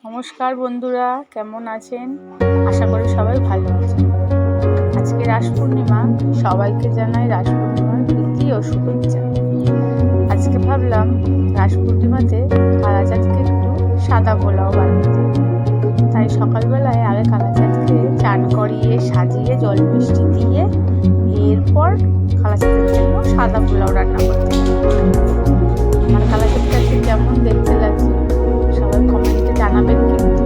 নমস্কার বন্ধুরা, কেমন আছেন? আশা করি সবাই ভালো আছেন। আজকে রাস পূর্ণিমা, সবাইকে জানাই রাস পূর্ণিমার প্রীতি ও শুভেচ্ছা। আজকে ভাবলাম রাস পূর্ণিমাতে কালাচাঁদকে একটু সাদা পোলাও বানিয়ে দিই। তাই সকালবেলায় আগে কালাচাঁদকে চান করিয়ে সাজিয়ে জল মিষ্টি দিয়ে এরপর কালাচাঁদের জন্য সাদা পোলাও রান্না করতে। আমার কালাচাঁদকে আজকে কেমন দেখতে লাগছে সবাই কমেন্টে জানাবেন কিন্তু।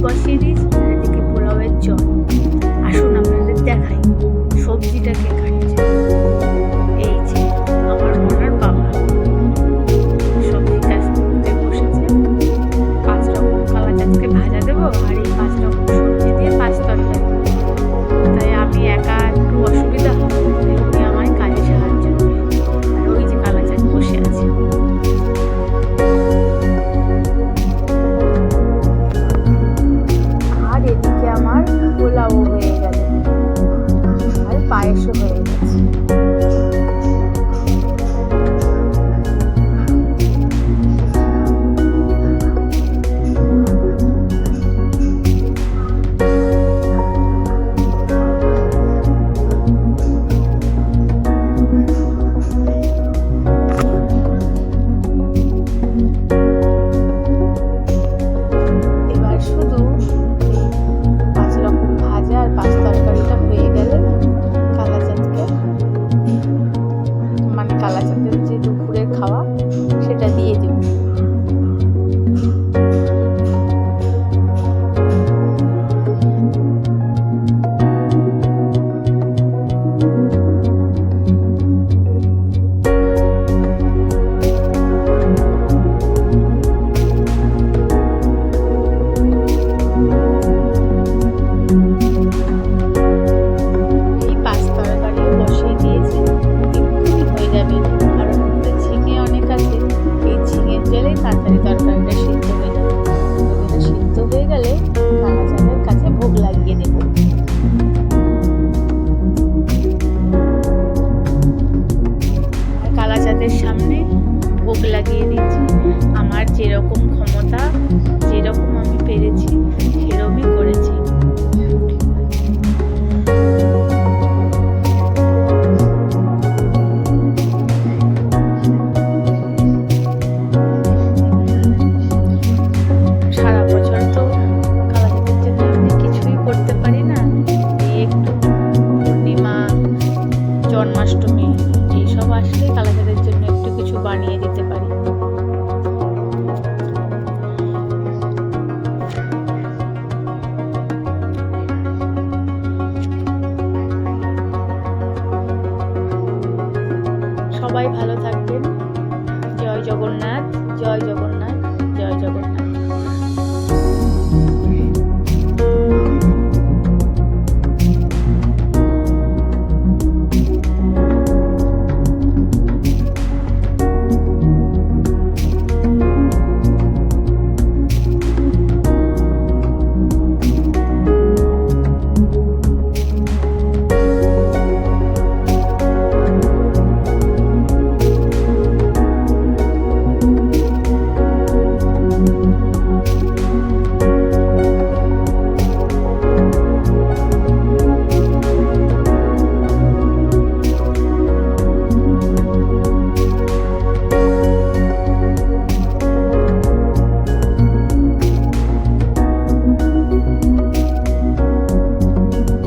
বসিয়ে দিয়েছি আর এদিকে পোলাওয়ের জল। আসুন আপনাদের দেখাই সবজিটা কে কাটছে। এই যে আমার মনার বাবা সবজি কাজ করতে বসেছে। 5 রকম কালাচাঁদকে ভাজা দেবো আর এই 5 রকম সবজি দিয়ে 5 তরকারি। তাই আমি একা একটু অসুবিধা হবে, উনি আমায় কাজে সাহায্য করে। আর ওই যে কালাচাঁদ বসে আছে। এদিকে আমার পোলাও হয়ে গেল আর পায়েসও